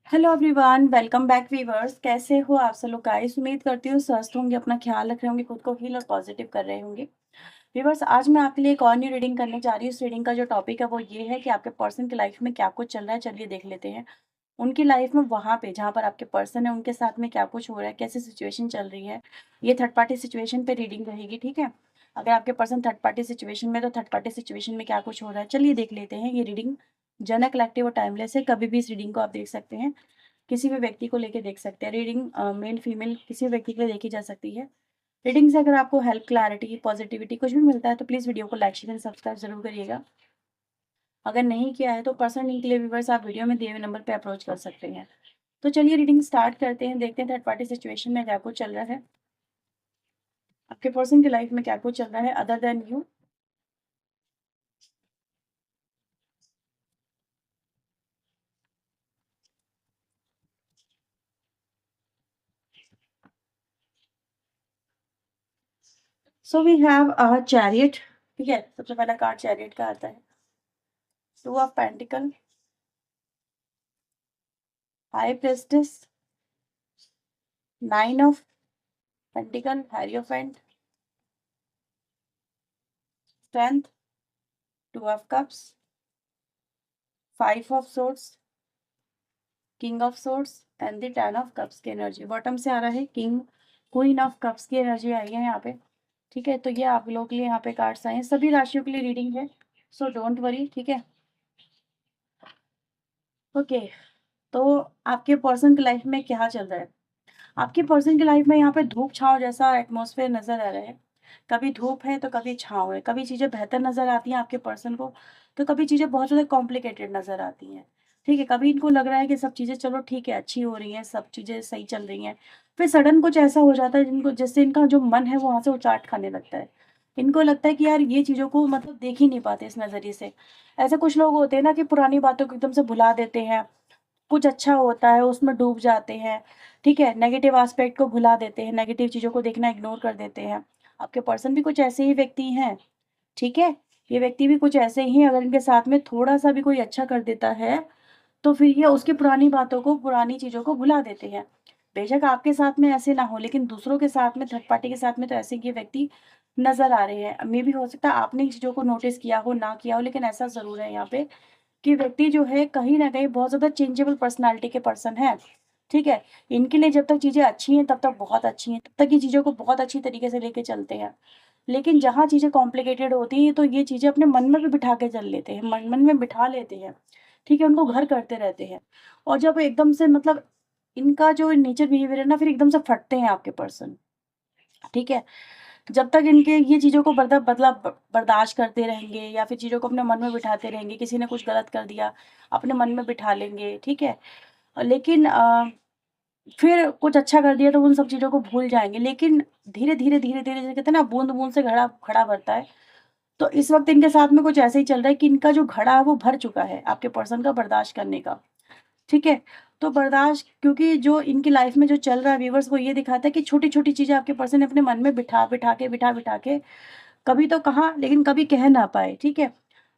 Hello everyone, welcome back viewers. कैसे हो आप सब लोग गाइस? उम्मीद करती हूँ स्वस्थ होंगे, अपना ख्याल रख रहे होंगे, खुद को हील और पॉजिटिव कर रहे होंगे। वीवर्स, आज मैं आपके लिए एक और न्यू रीडिंग करने जा रही हूँ। इस रीडिंग का जो टॉपिक है वो ये है कि आपके पर्सन की लाइफ में क्या कुछ चल रहा है। चलिए देख लेते हैं उनकी लाइफ में, वहाँ पे जहाँ पर आपके पर्सन है उनके साथ में क्या कुछ हो रहा है, कैसी सिचुएशन चल रही है। ये थर्ड पार्टी सिचुएशन पे रीडिंग रहेगी, ठीक है। अगर आपके पर्सन थर्ड पार्टी सिचुएशन में, तो थर्ड पार्टी सिचुएशन में क्या कुछ हो रहा है चलिए देख लेते हैं। ये रीडिंग जनरल कलेक्टिव और टाइमलेस है। कभी भी इस रीडिंग को आप देख सकते हैं, किसी भी व्यक्ति को लेके देख सकते हैं। रीडिंग मेल फीमेल किसी भी व्यक्ति के लिए देखी जा सकती है। रीडिंग से अगर आपको हेल्प, क्लैरिटी, पॉजिटिविटी कुछ भी मिलता है तो प्लीज़ वीडियो को लाइक शेयर एंड सब्सक्राइब जरूर करिएगा। अगर नहीं किया है तो पर्सनल लिंक के लिए व्यूवर्स आप वीडियो में दिए हुए नंबर पर अप्रोच कर सकते हैं। तो चलिए रीडिंग स्टार्ट करते हैं, देखते हैं थर्ड पार्टी सिचुएशन में क्या कुछ चल रहा है, आपके पर्सन की लाइफ में क्या कुछ चल रहा है other than you. So we have a chariot, ठीक है। सबसे पहला कार्ड चैरियट का आता है। Two of pentacle, high priestess, nine of pentacle, hierophant, strength, two of cups, five of swords, king of swords and the ten of cups की energy. Bottom से आ रहा है किंग, क्वीन ऑफ कप्स की energy आई है यहाँ पे, ठीक है। तो ये आप लोगों के लिए यहाँ पे कार्ड्स आए हैं, सभी राशियों के लिए रीडिंग है, सो डोंट वरी, ठीक है। ओके, तो आपके पर्सन की लाइफ में क्या चल रहा है? आपके पर्सन की लाइफ में यहाँ पे धूप छांव जैसा एटमॉस्फेयर नजर आ रहा है। कभी धूप है तो कभी छांव है, कभी चीजें बेहतर नजर आती हैं आपके पर्सन को, तो कभी चीजें बहुत ज्यादा कॉम्प्लिकेटेड नजर आती हैं, ठीक है। कभी इनको लग रहा है कि सब चीजें चलो ठीक है, अच्छी हो रही हैं, सब चीजें सही चल रही हैं, फिर सडन कुछ ऐसा हो जाता है जिनको, जिससे इनका जो मन है वो वहां से उचाट खाने लगता है। इनको लगता है कि यार ये चीजों को मतलब देख ही नहीं पाते इस नजरिए से। ऐसे कुछ लोग होते हैं ना कि पुरानी बातों को एकदम से भुला देते हैं, कुछ अच्छा होता है उसमें डूब जाते हैं, ठीक है। नेगेटिव एस्पेक्ट को भुला देते हैं, नेगेटिव चीज़ों को देखना इग्नोर कर देते हैं। आपके पर्सन भी कुछ ऐसे ही व्यक्ति हैं, ठीक है। ये व्यक्ति भी कुछ ऐसे ही हैं, अगर इनके साथ में थोड़ा सा भी कोई अच्छा कर देता है तो फिर ये उसकी पुरानी बातों को, पुरानी चीज़ों को भुला देते हैं। बेशक आपके साथ में ऐसे ना हो, लेकिन दूसरों के साथ में, थर्ड पार्टी के साथ में तो ऐसे ये व्यक्ति नजर आ रहे हैं। मे भी हो सकता है आपने इन चीज़ों को नोटिस किया हो, ना किया हो, लेकिन ऐसा ज़रूर है यहाँ पे कि व्यक्ति जो है कहीं न कहीं बहुत ज़्यादा चेंजेबल पर्सनैलिटी के पर्सन हैं, ठीक है। इनके लिए जब तक चीज़ें अच्छी हैं तब तक बहुत अच्छी हैं, तब तक ये चीज़ों को बहुत अच्छी तरीके से लेके चलते हैं। लेकिन जहाँ चीज़ें कॉम्प्लिकेटेड होती हैं तो ये चीज़ें अपने मन में भी बिठा के चल लेते हैं, मन-मन में बिठा लेते हैं, ठीक है, उनको घर करते रहते हैं। और जब एकदम से मतलब इनका जो नेचर बिहेवियर है ना, फिर एकदम से फटते हैं आपके पर्सन, ठीक है। जब तक इनके ये चीज़ों को बर्दाश्त करते रहेंगे या फिर चीज़ों को अपने मन में बिठाते रहेंगे, किसी ने कुछ गलत कर दिया, अपने मन में बिठा लेंगे, ठीक है। लेकिन फिर कुछ अच्छा कर दिया तो उन सब चीज़ों को भूल जाएँगे। लेकिन धीरे-धीरे, धीरे-धीरे जैसे कहते हैं ना, बूँद-बूँद से घड़ा घड़ा भरता है। तो इस वक़्त इनके साथ में कुछ ऐसे ही चल रहा है कि इनका जो घड़ा है वो भर चुका है आपके पर्सन का बर्दाश्त करने का। ठीक है? तो बर्दाश्त, क्योंकि जो इनकी लाइफ़ में जो चल रहा है व्यूअर्स, वो ये दिखाता है कि छोटी-छोटी चीज़ें आपके पर्सन अपने मन में बिठा-बिठा के कभी तो कहा लेकिन कभी कह ना पाए, ठीक है?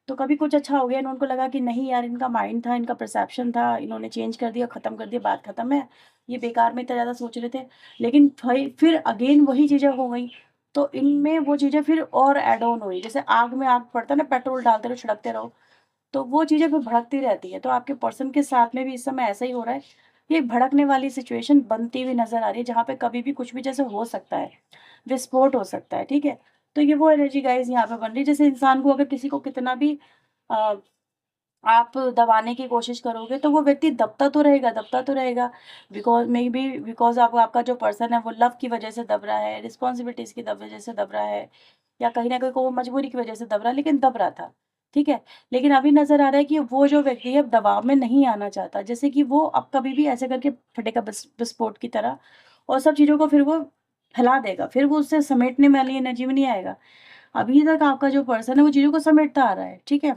तो कभी कुछ अच्छा हो गया, उनको लगा कि नहीं यार, इनका माइंड था, इनका परसेप्शन था, इन्होंने चेंज कर दिया, ख़त्म कर दिया, बात ख़त्म है। ये बेकार में इतना ज़्यादा सोच रहे थे। लेकिन भई फिर अगेन वही चीज़ें हो गई, तो इनमें वो चीज़ें फिर और ऐड ऑन हुई। जैसे आग में आग पड़ता है ना, पेट्रोल डालते रहो, छिड़कते रहो, तो वो चीज़ें फिर भड़कती रहती है। तो आपके पर्सन के साथ में भी इस समय ऐसा ही हो रहा है। ये एक भड़कने वाली सिचुएशन बनती हुई नज़र आ रही है, जहाँ पे कभी भी कुछ भी जैसे हो सकता है, विस्फोट हो सकता है, ठीक है? तो ये वो एनर्जी गाइज़ यहाँ पे बन रही है, जैसे इंसान को अगर किसी को कितना भी अ, आप दबाने की कोशिश करोगे तो वो व्यक्ति दबता तो रहेगा। बिकॉज़ आपका जो पर्सन है वो लव की वज़ह से दब रहा है, रिस्पॉन्सिबिलिटीज़ की वज़ह से दब रहा है, या कहीं न कहीं को वो मजबूरी की वज़ह से दब रहा है, लेकिन दब रहा था, ठीक है? लेकिन अभी नज़र आ रहा है कि वो जो व्यक्ति है अब दबाव में नहीं आना चाहता, जैसे कि वो अब कभी भी ऐसे करके फटेगा विस्फोट की तरह, और सब चीज़ों को फिर वो फैला देगा, फिर वो उससे समेटने वाली एनर्जी में नहीं आएगा। अभी तक आपका जो पर्सन है वो चीज़ों को समेटता आ रहा है, ठीक है?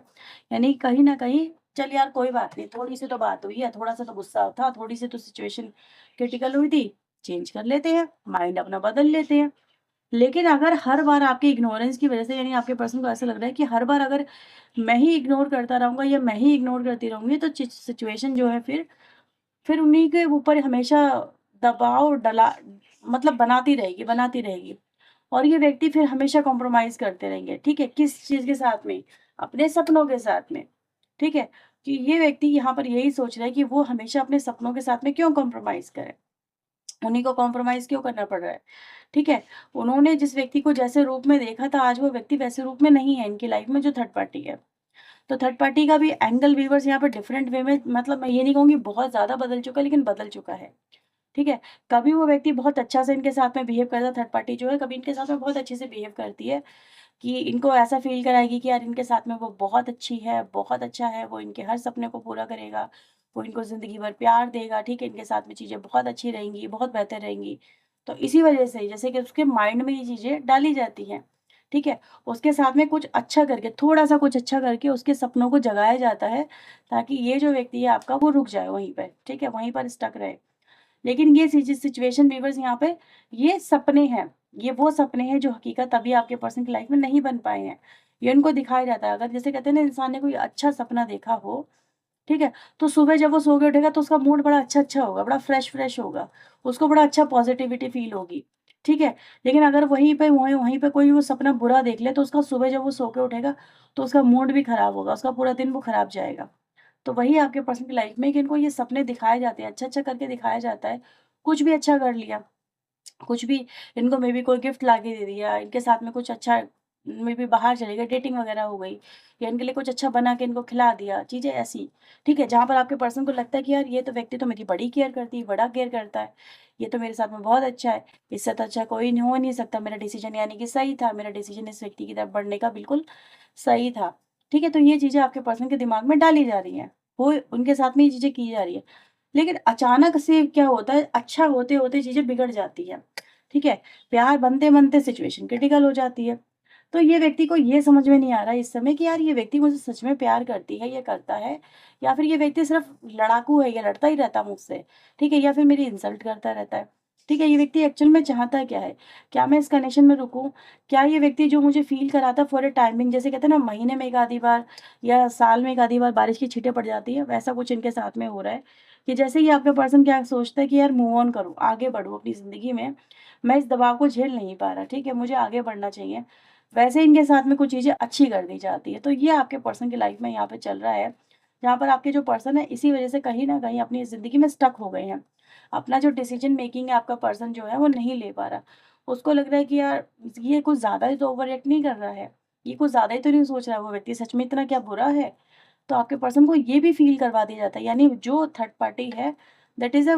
यानी कहीं न कहीं, चल यार कोई बात नहीं, थोड़ी-सी तो बात हुई है, थोड़ा-सा तो गुस्सा था, थोड़ी-सी तो सिचुएशन क्रिटिकल हुई थी, चेंज कर लेते हैं, माइंड अपना बदल लेते हैं। लेकिन अगर हर बार आपके इग्नोरेंस की वज़ह से, यानी आपके पर्सन को ऐसा लग रहा है कि हर बार अगर मैं ही इग्नोर करता रहूँगा या मैं ही इग्नोर करती रहूँगी, तो सिचुएशन जो है फिर फिर उन्हीं के ऊपर हमेशा दबाव डला मतलब बनाती रहेगी। और ये व्यक्ति फिर हमेशा कॉम्प्रोमाइज़ करते रहेंगे, ठीक है? किस चीज़ के साथ में? अपने सपनों के साथ में, ठीक है? कि ये व्यक्ति यहाँ पर यही सोच रहा है कि वो हमेशा अपने सपनों के साथ में क्यों कॉम्प्रोमाइज़ करे? उन्हीं को कॉम्प्रोमाइज़ क्यों करना पड़ रहा है, ठीक है? उन्होंने जिस व्यक्ति को जैसे रूप में देखा था, आज वो व्यक्ति वैसे रूप में नहीं है इनकी लाइफ़ में जो थर्ड पार्टी है। तो थर्ड पार्टी का भी एंगल व्यूअर्स यहाँ पर डिफरेंट वे में मतलब मैं ये नहीं कहूँगी बहुत ज़्यादा बदल चुका है, लेकिन बदल चुका है, ठीक है? कभी वो व्यक्ति बहुत अच्छा से इनके साथ में बिहेव करता है, थर्ड पार्टी जो है, कभी इनके साथ में बहुत अच्छे से बिहेव करती है कि इनको ऐसा फ़ील कराएगी कि यार इनके साथ में वो बहुत अच्छी है, बहुत अच्छा है, वो इनके हर सपने को पूरा करेगा, वो इनको ज़िंदगी भर प्यार देगा, ठीक है? इनके साथ में चीज़ें बहुत अच्छी रहेंगी, बहुत बेहतर रहेंगी। तो इसी वजह से जैसे कि उसके माइंड में ये चीज़ें डाली जाती हैं, ठीक है? उसके साथ में कुछ अच्छा करके, थोड़ा-सा कुछ अच्छा करके उसके सपनों को जगाया जाता है, ताकि ये जो व्यक्ति है आपका वो रुक जाए वहीं पे, ठीक है? वहीं पर स्टक रहे। लेकिन ये सिचुएशन व्यूअर्स यहाँ पे ये सपने हैं। ये वो सपने हैं जो हकीकत अभी आपके पर्सन की लाइफ में नहीं बन पाए हैं। ये उनको दिखाया जाता है। अगर जैसे कहते हैं ना इंसान ने कोई अच्छा सपना देखा हो, ठीक है? तो सुबह जब वो सो के उठेगा तो उसका मूड बड़ा अच्छा-अच्छा होगा, बड़ा फ्रेश-फ्रेश होगा। उसको बड़ा अच्छा पॉज़िटिविटी फ़ील होगी, ठीक है? लेकिन अगर वहीं पे कोई वो सपना बुरा देख ले तो उसका सुबह जब वो सो के उठेगा तो उसका मूड भी खराब होगा, उसका पूरा दिन वो खराब जाएगा। तो वही आपके पर्सन की लाइफ में कि इनको ये सपने दिखाए जाते हैं, अच्छा-अच्छा करके दिखाया जाता है। कुछ भी अच्छा कर लिया, कुछ भी इनको मे बी कोई गिफ्ट ला के दे दिया, इनके साथ में कुछ अच्छा मे बी बाहर चले गए, डेटिंग वगैरह हो गई या इनके लिए कुछ अच्छा बना के इनको खिला दिया, चीज़ें ऐसी, ठीक है? जहाँ पर आपके पर्सन को लगता है कि यार ये तो व्यक्ति तो मेरी बड़ी केयर करती है, बड़ा केयर करता है, ये तो मेरे साथ में बहुत अच्छा है, इससे तो अच्छा कोई नहीं हो नहीं सकता, मेरा डिसीज़न यानी कि सही था, मेरा डिसीज़न इस व्यक्ति की तरफ बढ़ने का बिल्कुल सही था, ठीक है? तो ये चीज़ें आपके पर्सन के दिमाग में डाली जा रही हैं, वो उनके साथ में ये चीज़ें की जा रही है। लेकिन अचानक से क्या होता है, अच्छा होते-होते चीज़ें बिगड़ जाती हैं, ठीक है? प्यार बनते-बनते सिचुएशन क्रिटिकल हो जाती है। तो ये व्यक्ति को ये समझ में नहीं आ रहा है इस समय कि यार ये व्यक्ति मुझे सच में प्यार करती है या करता है या फिर ये व्यक्ति सिर्फ़ लड़ाकू है या लड़ता ही रहता है मुझसे, ठीक है? या फिर मेरी इंसल्ट करता रहता है, ठीक है? ये व्यक्ति एक्चुअल में चाहता क्या है? क्या मैं इस कनेक्शन में रुकूँ? क्या ये व्यक्ति जो मुझे फ़ील कराता है फॉर अ टाइमिंग जैसे कहते हैं ना महीने में 1 आधी बार या साल में 1 आधी बार बारिश की छींटें पड़ जाती हैं, वैसा कुछ इनके साथ में हो रहा है कि जैसे ही आपका पर्सन क्या सोचता है कि यार मूव ऑन करूँ, आगे बढ़ूँ अपनी ज़िंदगी में, मैं इस दबाव को झेल नहीं पा रहा, ठीक है? मुझे आगे बढ़ना चाहिए। वैसे इनके साथ में कुछ चीज़ें अच्छी कर दी जाती है। तो ये आपके पर्सन की लाइफ़ में यहाँ पे चल रहा है, जहाँ पर आपके जो पर्सन है इसी वज़ह से कहीं न कहीं अपनी ज़िंदगी में स्टक हो गए हैं। अपना जो डिसीज़न मेकिंग है आपका पर्सन जो है वो नहीं ले पा रहा। उसको लग रहा है कि यार ये कुछ ज़्यादा ही तो ओवर रिएक्ट नहीं कर रहा है, ये कुछ ज़्यादा ही तो नहीं सोच रहा है वो व्यक्ति सच में इतना क्या बुरा है? तो आपके पर्सन को ये भी फ़ील करवा दिया जाता है यानी जो थर्ड पार्टी है that is a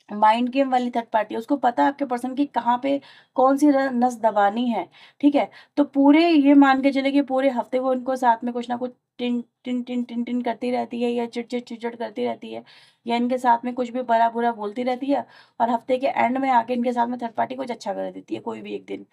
mind game वाली थर्ड पार्टी है, उसको पता है आपके पर्सन की कहाँ पे कौन-सी र नस दबानी है, ठीक है? तो पूरे ये मान के चलिए कि पूरे हफ्ते वो उनको साथ में कुछ ना कुछ tin tin tin tin tin करती रहती है या चिट-चिट चिट-चिट करती रहती है या इनके साथ में कुछ भी बुरा बोलती रहती है और हफ्ते के एंड में आके इनके साथ में थर्ड पार्टी कुछ अच्छा कर देती है कोई भी एक दिन,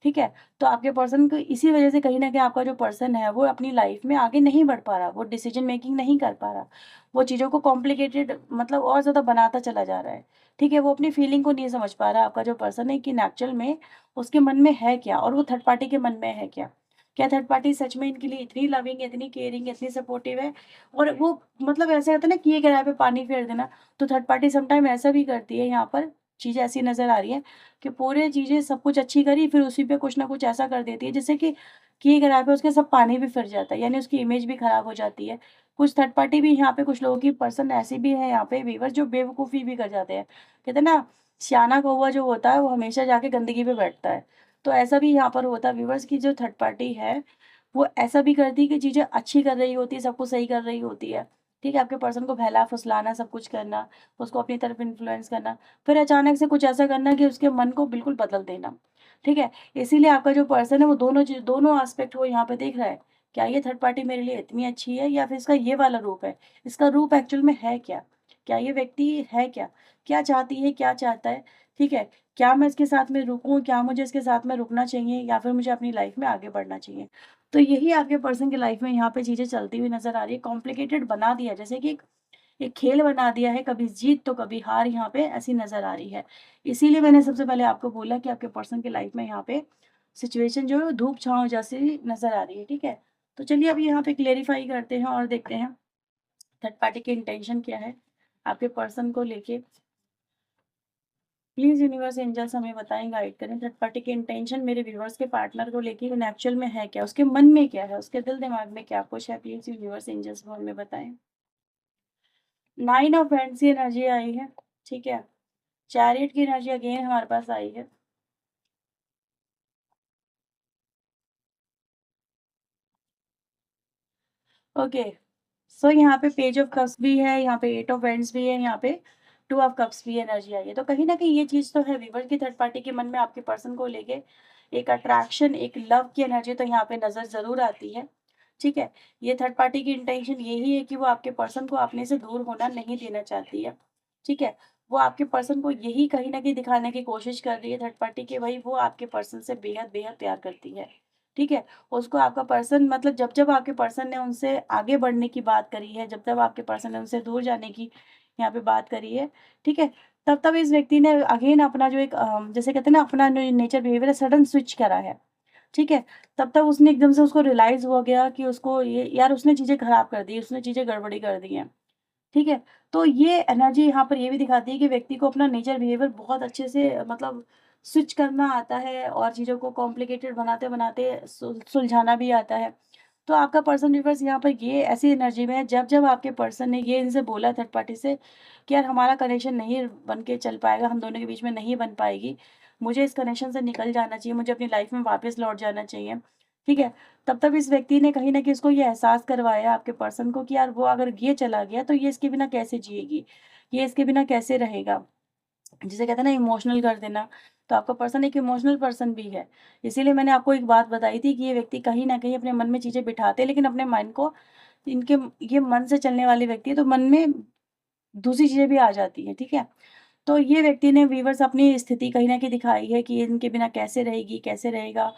ठीक है? तो आपके पर्सन को इसी वजह से कहीं न कहीं आपका जो पर्सन है वो अपनी लाइफ़ में आगे नहीं बढ़ पा रहा, वो डिसीज़न मेकिंग नहीं कर पा रहा। वो चीज़ों को कॉम्प्लिकेटेड मतलब और ज़्यादा बनाता चला जा रहा है। ठीक है, वो अपनी फीलिंग को नहीं समझ पा रहा है आपका जो पर्सन है कि एक्चुअल में उसके मन में है क्या और वो थर्ड पार्टी के मन में है क्या? क्या थर्ड पार्टी सच में इनके लिए इतनी लविंग, इतनी केयरिंग, इतनी सपोर्टिव है? और वो मतलब ऐसा होता है ना किए किराए पे पानी फेर देना, तो थर्ड पार्टी समटाइम ऐसा भी करती है यहाँ पर, चीज़ें ऐसी नज़र आ रही हैं कि पूरे चीज़ें सब कुछ अच्छी करी फिर उसी पे कुछ ना कुछ ऐसा कर देती है जिससे कि किए किराए पे उसके सब पानी भी फिर जाता है, यानी उसकी इमेज भी खराब हो जाती है। कुछ थर्ड पार्टी भी यहाँ पे कुछ लोगों की पर्सन ऐसी भी है यहाँ पे व्यूअर जो बेवकूफ़ी भी कर जाते हैं। कहते हैं ना सियाना कौवा जो होता है वो हमेशा जाके गंदगी पे बैठता है। तो ऐसा भी यहाँ पर होता है व्यूअर्स की जो थर्ड पार्टी है, वो ऐसा भी करती है कि चीज़ें अच्छी कर रही होती है, सब कुछ सही कर रही होती है। ठीक है? आपके पर्सन को बहला-फुसलाना, सब कुछ करना, उसको अपनी तरफ इन्फ्लुएंस करना, फिर अचानक से कुछ ऐसा करना कि उसके मन को बिल्कुल बदल देना। ठीक है? इसीलिए आपका जो पर्सन है वो दोनों एस्पेक्ट वो यहाँ पे देख रहा है। क्या ये थर्ड पार्टी मेरे लिए इतनी अच्छी है या फिर इसका ये वाला रूप है? इसका रूप एक्चुअल में है क्या? क्या ये व्यक्ति है क्या? क्या चाहती है, क्या चाहता है? ठीक है? क्या मैं इसके साथ में रुकूँ? क्या मुझे इसके साथ में रुकना चाहिए या फिर मुझे अपनी लाइफ़ में आगे बढ़ना चाहिए? तो यही आपके पर्सन की लाइफ़ में यहाँ पे चीज़ें चलती हुई नज़र आ रही है। कॉम्प्लिकेटेड बना दिया है जैसे कि एक खेल बना दिया है, कभी जीत तो कभी हार यहाँ पे ऐसी नज़र आ रही है। इसीलिए मैंने सबसे पहले आपको बोला कि आपके पर्सन की लाइफ़ में यहाँ पे सिचुएशन जो है वो धूप-छाँव जैसी नज़र आ रही है, ठीक है? तो चलिए अब यहाँ पे क्लेरिफ़ाई करते हैं और देखते हैं थर्ड पार्टी की इंटेंशन क्या है? आपके पर्सन को लेके प्लीज यूनिवर्स एंजल्स हमें बताएं, गाइड करें। थर्ड पार्टी के इंटेंशन मेरे व्यूवर्स के पार्टनर को लेके एक्चुअल में है क्या, उसके मन में क्या है, उसके दिल दिमाग में क्या कुछ है, प्लीज यूनिवर्स एंजल्स वो हमें बताएं। 9 ऑफ हैंड्स की एनर्जी आई है, ठीक है। चैरियट की एनर्जी अगेन हमारे पास आई है। ओके, सो यहाँ पे पेज ऑफ कप्स भी है, यहाँ पे 8 ऑफ हैंड्स भी है, यहाँ पे 2 ऑफ कप्स भी एनर्जी आई है। तो कहीं ना कहीं ये चीज तो है, व्यूवर की थर्ड पार्टी के मन में आपके पर्सन को लेके एक अट्रैक्शन, एक लव की एनर्जी तो यहाँ पे नजर जरूर आती है, ठीक है। ये थर्ड पार्टी की इंटेंशन यही है कि वो आपके पर्सन को अपने से दूर होना नहीं देना चाहती है, ठीक है। वो आपके पर्सन को यही कहीं ना कहीं दिखाने की कोशिश कर रही है थर्ड पार्टी के, भाई वो आपके पर्सन से बेहद बेहद प्यार करती है, ठीक है। उसको आपका पर्सन मतलब जब जब आपके पर्सन ने उनसे आगे बढ़ने की बात करी है, जब जब आपके पर्सन ने उनसे दूर जाने की यहाँ पे बात करी है, ठीक है, तब तब इस व्यक्ति ने अगेन अपना जो एक जैसे कहते हैं ना, अपना नेचर बिहेवियर सडन स्विच करा है, ठीक है। तब तक उसने एकदम से उसको रियलाइज हो गया कि उसको ये यार उसने चीजें खराब कर दी, उसने चीजें गड़बड़ी कर दी हैं, ठीक है। तो ये एनर्जी यहाँ पर ये भी दिखाती है कि व्यक्ति को अपना नेचर बिहेवियर बहुत अच्छे से मतलब स्विच करना आता है और चीज़ों को कॉम्प्लिकेटेड बनाते बनाते सुलझाना भी आता है। तो आपका पर्सन रिवर्स यहाँ पर ये ऐसी एनर्जी में है, जब जब आपके पर्सन ने ये इनसे बोला थर्ड पार्टी से कि यार हमारा कनेक्शन नहीं बन के चल पाएगा, हम दोनों के बीच में नहीं बन पाएगी, मुझे इस कनेक्शन से निकल जाना चाहिए, मुझे अपनी लाइफ में वापस लौट जाना चाहिए, ठीक है। तब तब इस व्यक्ति ने कहीं न कहीं उसको ये एहसास करवाया आपके पर्सन को कि यार वो अगर ये चला गया तो ये इसके बिना कैसे जिएगी, ये इसके बिना कैसे रहेगा। जिसे कहते हैं ना इमोशनल कर देना, तो आपका पर्सन एक इमोशनल पर्सन भी है। इसीलिए मैंने आपको एक बात बताई थी कि ये व्यक्ति कहीं न कहीं अपने मन में चीज़ें बिठाते हैं, लेकिन अपने माइंड को इनके ये मन से चलने वाले व्यक्ति है, तो मन में दूसरी चीज़ें भी आ जाती हैं, ठीक है। तो ये व्यक्ति ने व्यूअर्स अपनी स्थिति कहीं न कहीं दिखाई है कि ये इनके बिना कैसे रहेगी, कैसे रहेगा।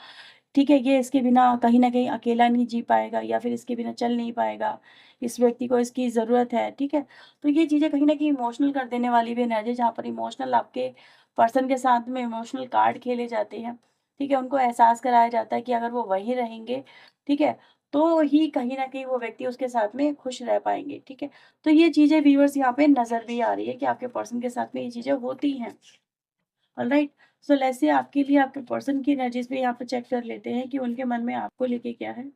ठीक है, ये इसके बिना कहीं न कहीं अकेला नहीं जी पाएगा या फिर इसके बिना चल नहीं पाएगा, इस व्यक्ति को इसकी ज़रूरत है, ठीक है? तो ये चीज़ें कहीं न कहीं इमोशनल कर देने वाली भी एनर्जी, जहाँ पर इमोशनल आपके पर्सन के साथ में इमोशनल कार्ड खेले जाते हैं, ठीक है? उनको एहसास कराया जाता है कि अगर वो वहीं रहेंगे, ठीक है? तो ही कहीं न कहीं वो व्यक्ति उसके साथ में खुश रह पाएँगे, ठीक है? तो ये चीज़ें व्यूअर्स यहाँ पे नज़र भी आ रही है कि आपके पर्सन के साथ में ये चीज़ें होती हैं। ऑलराइट, सो लेट्स से आपके लिए आपके पर्सन की एनर्जीज पे यहाँ पे चेक कर लेते हैं कि उनके मन में आपको लेके क्या है।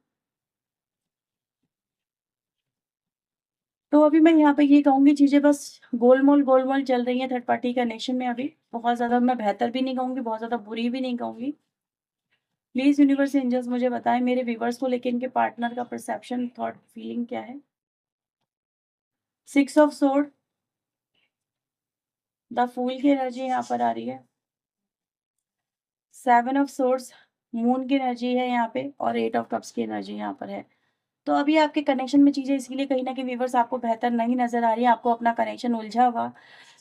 तो अभी मैं यहाँ पे ये कहूँगी, चीज़ें बस गोलमोल चल रही हैं थर्ड पार्टी कनेक्शन में अभी। बहुत ज़्यादा मैं बेहतर भी नहीं कहूँगी, बहुत ज़्यादा बुरी भी नहीं कहूँगी। प्लीज़ यूनिवर्स एंजल्स मुझे बताएँ मेरे व्यूअर्स को लेके इनके पार्टनर का परसेप्शन, थॉट, फीलिंग क्या है? 6 ऑफ सोर्ड, द फूल की एनर्जी यहाँ पर आ रही है। 7 ऑफ सोर्ड्स, मून की एनर्जी है यहाँ पे और 8 ऑफ कप्स की एनर्जी यहाँ पर है। तो अभी आपके कनेक्शन में चीज़ें इसीलिए कहीं न कहीं व्यूअर्स आपको बेहतर नहीं नज़र आ रही है, आपको अपना कनेक्शन उलझा हुआ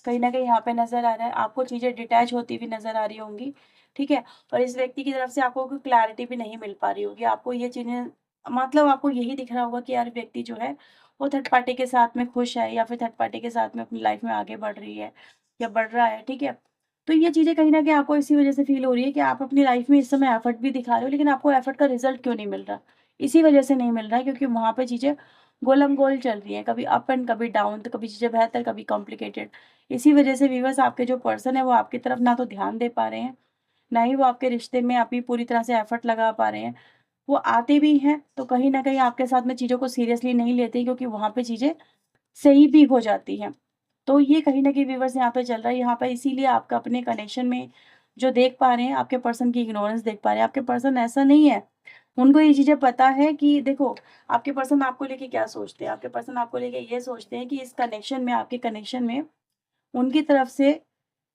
कहीं न कहीं यहाँ पे नज़र आ रहा है, आपको चीज़ें डिटैच होती हुई नज़र आ रही होंगी, ठीक है? और इस व्यक्ति की तरफ से आपको कोई क्लैरिटी भी नहीं मिल पा रही होगी, आपको ये चीज़ें मतलब आपको यही दिख रहा होगा कि यार व्यक्ति जो है, वो थर्ड पार्टी के साथ में खुश है या फिर थर्ड पार्टी के साथ में अपनी लाइफ़ में आगे बढ़ रही है या बढ़ रहा है, ठीक है? तो ये चीज़ें कहीं न कहीं आपको इसी वज़ह से फ़ील हो रही है कि आप अपनी लाइफ़ में इस समय एफ़र्ट भी दिखा रहे हो, लेकिन आपको एफ़र्ट का रिज़ल्ट क्यों नहीं मिल रहा? इसी वजह से नहीं मिल रहा है क्योंकि वहाँ पे चीज़ें गोलम-गोल चल रही हैं, कभी अप एंड कभी डाउन, तो कभी चीज़ें बेहतर, कभी कॉम्प्लिकेटेड। इसी वजह से व्यूअर्स आपके जो पर्सन है वो आपकी तरफ ना तो ध्यान दे पा रहे हैं, ना ही वो आपके रिश्ते में अभी पूरी तरह से एफर्ट लगा पा रहे हैं। वो आते भी हैं तो कहीं न कहीं आपके साथ में चीज़ों को सीरियसली नहीं लेते क्योंकि वहाँ पे चीज़ें सही भी हो जाती हैं। तो ये कहीं न कहीं व्यूअर्स यहाँ पे चल रहा है, यहाँ पे इसीलिए आपका अपने कनेक्शन में जो देख पा रहे हैं, आपके पर्सन की इग्नोरेंस देख पा रहे हैं। आपके पर्सन ऐसा नहीं है, उनको ये चीज़ें पता है कि देखो, आपके पर्सन आपको लेके क्या सोचते हैं। आपके पर्सन आपको लेके ये सोचते हैं कि इस कनेक्शन में, आपके कनेक्शन में उनकी तरफ से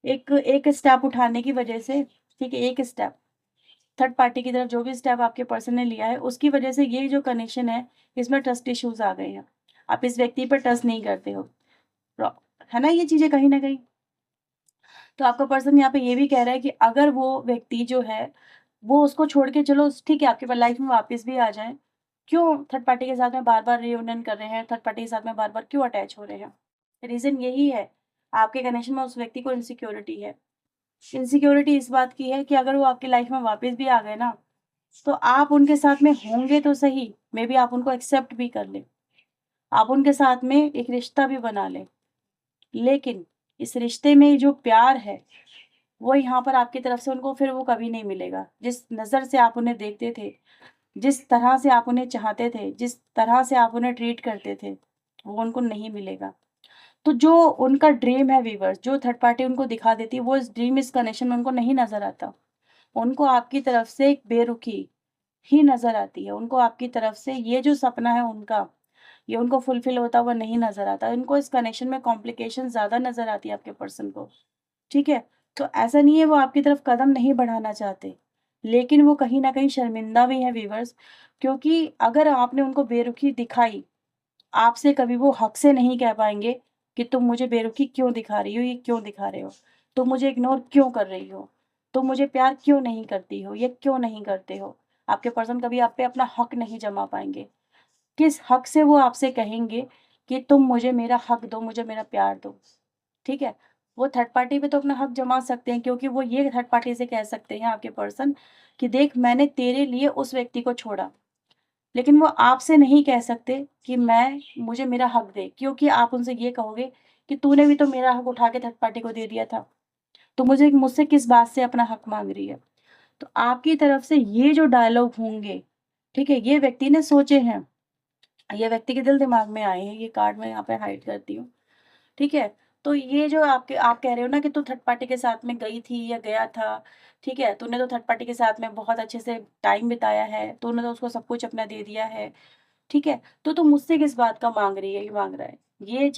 एक एक स्टेप उठाने की वजह से, ठीक है, एक स्टेप थर्ड पार्टी की तरफ जो भी स्टेप आपके पर्सन ने लिया है, उसकी वजह से ये जो कनेक्शन है, इसमें ट्रस्ट इश्यूज़ आ गए हैं। आप इस व्यक्ति पर ट्रस्ट नहीं करते हो। प्रो है ना ये चीज़ें कहीं न कहीं? तो आपका पर्सन यहाँ पे ये भी कह रहा है कि अगर वो व्यक्ति जो है, वो उसको छोड़ के चलो ठीक है, आपके लाइफ में वापस भी आ जाए, क्यों थर्ड पार्टी के साथ में बार-बार रियूनियन कर रहे हैं, थर्ड पार्टी के साथ में बार-बार क्यों अटैच हो रहे हैं? रीज़न यही है, आपके कनेक्शन में उस व्यक्ति को इनसिक्योरिटी है। इनसिक्योरिटी इस बात की है कि अगर वो आपकी लाइफ में वापस भी आ गए ना, तो आप उनके साथ में होंगे तो सही, मेबी आप उनको एक्सेप्ट भी कर लें। आप उनके साथ में एक रिश्ता भी बना लें। लेकिन इस रिश्ते में जो प्यार है वो यहाँ पर आपकी तरफ से उनको फिर वो कभी नहीं मिलेगा। जिस नज़र से आप उन्हें देखते थे, जिस तरह से आप उन्हें चाहते थे, जिस तरह से आप उन्हें ट्रीट करते थे, वो उनको नहीं मिलेगा। तो जो उनका ड्रीम है व्यूअर्स, जो थर्ड पार्टी उनको दिखा देती है, वो इस ड्रीम, इस कनेक्शन में उनको नहीं नज़र आता। उनको आपकी तरफ से एक बेरुखी ही नज़र आती है। उनको आपकी तरफ से ये जो सपना है उनका, ये उनको फुलफ़िल होता हुआ नहीं नज़र आता। इनको इस कनेक्शन में कॉम्प्लिकेशन ज़्यादा नज़र आती है आपके पर्सन को, ठीक है? तो ऐसा नहीं है वो आपकी तरफ कदम नहीं बढ़ाना चाहते, लेकिन वो कहीं न कहीं शर्मिंदा भी हैं व्यूअर्स, क्योंकि अगर आपने उनको बेरुखी दिखाई, आपसे कभी वो हक से नहीं कह पाएँगे कि तुम मुझे बेरुखी क्यों दिखा रही हो, ये क्यों दिखा रहे हो? तुम मुझे इग्नोर क्यों कर रही हो? तुम मुझे प्यार क्यों नहीं करती हो? ये क्यों नहीं करते हो? आपके पर्सन कभी आप पे अपना हक नहीं जमा पाएँगे। किस हक से वो आपसे कहेंगे कि तुम मुझे मेरा हक दो, मुझे मेरा प्यार दो, ठीक है? वो थर्ड पार्टी पे तो अपना हक जमा सकते हैं, क्योंकि वो ये थर्ड पार्टी से कह सकते हैं आपके पर्सन कि देख मैंने तेरे लिए उस व्यक्ति को छोड़ा। लेकिन वो आपसे नहीं कह सकते कि मैं मुझे मेरा हक दे, क्योंकि आप उनसे ये कहोगे कि तूने भी तो मेरा हक उठा के थर्ड पार्टी को दे दिया था। तो मुझसे किस बात से अपना हक माँग रही है? तो आपकी तरफ से ये जो डायलॉग होंगे, ठीक है? ये व्यक्ति ने सोचे हैं, ये व्यक्ति के दिल दिमाग में आए हैं, ये कार्ड मैं यहाँ पे हाइड करती हूँ, ठीक है? तो ये जो आप कह रहे हो ना कि तू थर्ड पार्टी के साथ में गई थी या गया था, ठीक है? तूने तो थर्ड पार्टी के साथ में बहुत अच्छे से टाइम बिताया है, तूने तो उसको सब कुछ अपना दे दिया है, ठीक है? तो तू मुझसे किस बात का माँग रही है, ये माँग रहा है। ये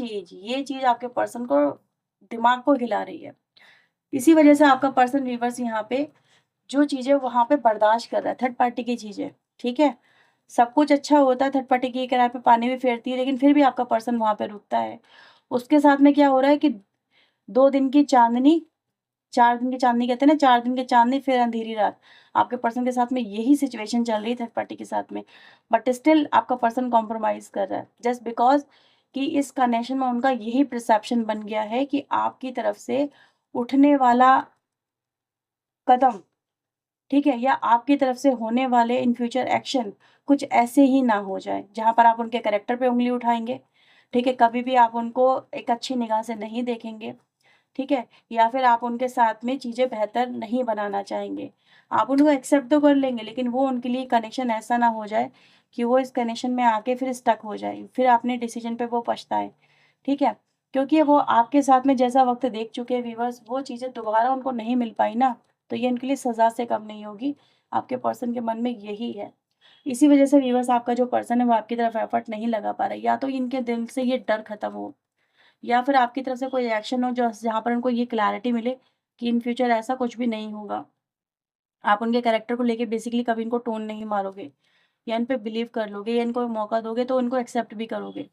चीज़ आपके पर्सन को दिमाग को हिला रही है। इसी वजह से आपका पर्सन रिवर्स यहाँ पे जो चीज़ें वहाँ पे बर्दाश्त कर रहा है, थर्ड पार्टी की चीज़ें, ठीक है? सब कुछ अच्छा होता है, थर्ड पार्टी की किनारे पे पानी भी फेरती है, लेकिन फिर भी आपका पर्सन वहाँ पे रुकता है। उसके साथ में क्या हो रहा है कि 2 दिन की चाँदनी, 4 दिन की चाँदनी कहते हैं ना, 4 दिन की चाँदनी फिर अंधेरी रात। आपके पर्सन के साथ में यही सिचुएशन चल रही है थर्ड पार्टी के साथ में। बट स्टिल आपका पर्सन कॉम्प्रोमाइज़ कर रहा है, जस्ट बिकॉज़ कि इस कनेक्शन में उनका यही परसेप्शन बन गया है कि आपकी तरफ से उठने वाला कदम, ठीक है? या आपकी तरफ से होने वाले इन फ्यूचर एक्शन कुछ ऐसे ही ना हो जाए, जहाँ पर आप उनके कैरेक्टर पे उँगली उठाएँगे, ठीक है? कभी भी आप उनको एक अच्छी निगाह से नहीं देखेंगे, ठीक है? या फिर आप उनके साथ में चीज़ें बेहतर नहीं बनाना चाहेंगे। आप उनको एक्सेप्ट तो कर लेंगे, लेकिन वो उनके लिए कनेक्शन ऐसा ना हो जाए कि वो इस कनेक्शन में आके फिर स्टक हो जाए, फिर अपने डिसीज़न पे वो पछताएँ, ठीक है? क्योंकि वो आपके साथ में जैसा वक़्त देख चुके हैं व्यूअर्स, वो चीज़ें दोबारा उनको नहीं मिल पाई ना, तो ये उनके लिए सज़ा से कम नहीं होगी। आपके पर्सन के मन में यही है। इसी वज़ह से व्यूअर्स आपका जो पर्सन है वो आपकी तरफ एफर्ट नहीं लगा पा रहा है, या तो इनके दिल से ये डर खत्म हो, या फिर आपकी तरफ से कोई एक्शन हो जो जहाँ पर उनको ये क्लैरिटी मिले कि इन फ्यूचर ऐसा कुछ भी नहीं होगा। आप उनके कैरेक्टर को लेके बेसिकली कभी इनको टोन नहीं मारोगे, या इन पे बिलीव कर लोगे, या इनको मौका दोगे तो उनको एक्सेप्ट भी करोगे।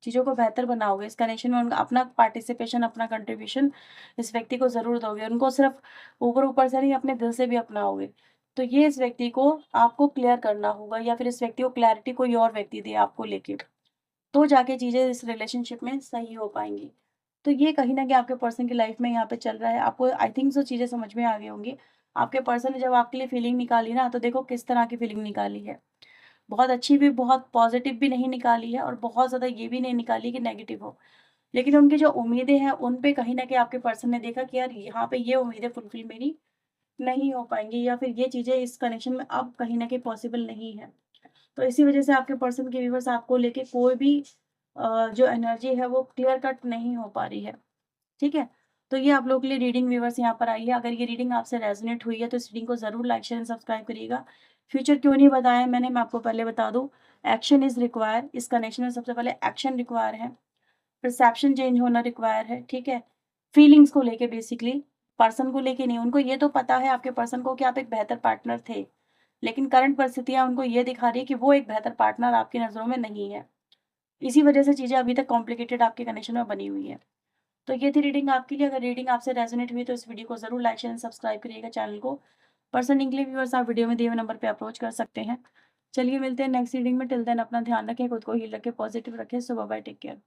चीज़ों को बेहतर बनाओगे, इस कनेक्शन में उनका अपना पार्टिसिपेशन, अपना कंट्रीब्यूशन इस व्यक्ति को ज़रूर दोगे। उनको सिर्फ़ ऊपर-ऊपर से नहीं, अपने दिल से भी अपनाओगे। तो ये इस व्यक्ति को आपको क्लियर करना होगा, या फिर इस व्यक्ति को क्लैरिटी कोई और व्यक्ति दे आपको लेके। तो जाके चीज़ें इस रिलेशनशिप में सही हो पाएँगी। तो ये कहीं न कहीं आपके पर्सन की लाइफ़ में यहाँ पे चल रहा है। आपको आई थिंक सो चीज़ें समझ में आ गई होंगी। आपके पर्सन ने जब आपके लिए फीलिंग निकाली ना, तो देखो किस तरह की फीलिंग निकाली है। बहुत अच्छी भी, बहुत पॉज़िटिव भी नहीं निकाली है, और बहुत ज़्यादा ये भी नहीं निकाली कि नेगेटिव हो। लेकिन उनकी जो उम्मीदें हैं, उन पे कहीं न कहीं आपके पर्सन ने देखा कि यार यहाँ पे ये उम्मीदें फुलफ़िल मेरी नहीं हो पाएँगी, या फिर ये चीज़ें इस कनेक्शन में अब कहीं न कहीं पॉसिबल नहीं है। तो इसी वजह से आपके पर्सन के व्यूअर्स आपको लेके कोई भी जो एनर्जी है वो क्लियर कट नहीं हो पा रही है, ठीक है? तो ये आप लोगों के लिए रीडिंग व्यूअर्स यहाँ पर आई है। अगर ये रीडिंग आपसे रेज़ोनेट हुई है तो इस रीडिंग को ज़रूर लाइक, शेयर एंड सब्सक्राइब करिएगा। फ्यूचर क्यों नहीं बताया मैंने, मैं आपको पहले बता दूँ, एक्शन इज़ रिक्वायर। इस कनेक्शन में सबसे पहले एक्शन रिक्वायर है, परसेप्शन चेंज होना रिक्वायर है, ठीक है? फीलिंग्स को लेके बेसिकली, पर्सन को लेके नहीं। उनको ये तो पता है आपके पर्सन को कि आप एक बेहतर पार्टनर थे, लेकिन करंट परिस्थितियाँ उनको ये दिखा रही है कि वो एक बेहतर पार्टनर आपकी नज़रों में नहीं है। इसी वजह से चीज़ें अभी तक कॉम्प्लिकेटेड आपके कनेक्शन में बनी हुई हैं। तो ये थी रीडिंग आपके लिए। अगर रीडिंग आपसे रेज़ोनेट हुई तो इस वीडियो को ज़रूर लाइक, शेयर एंड सब्सक्राइब करिएगा चैनल को। पर्सनल के लिए व्यूअर्स आप वीडियो में दिए हुए नंबर पे अप्रोच कर सकते हैं। चलिए मिलते हैं नेक्स्ट रीडिंग में, टिल देन अपना ध्यान रखें, खुद को हील रखें, पॉजिटिव रखें। सो बाय बाय, टेक केयर।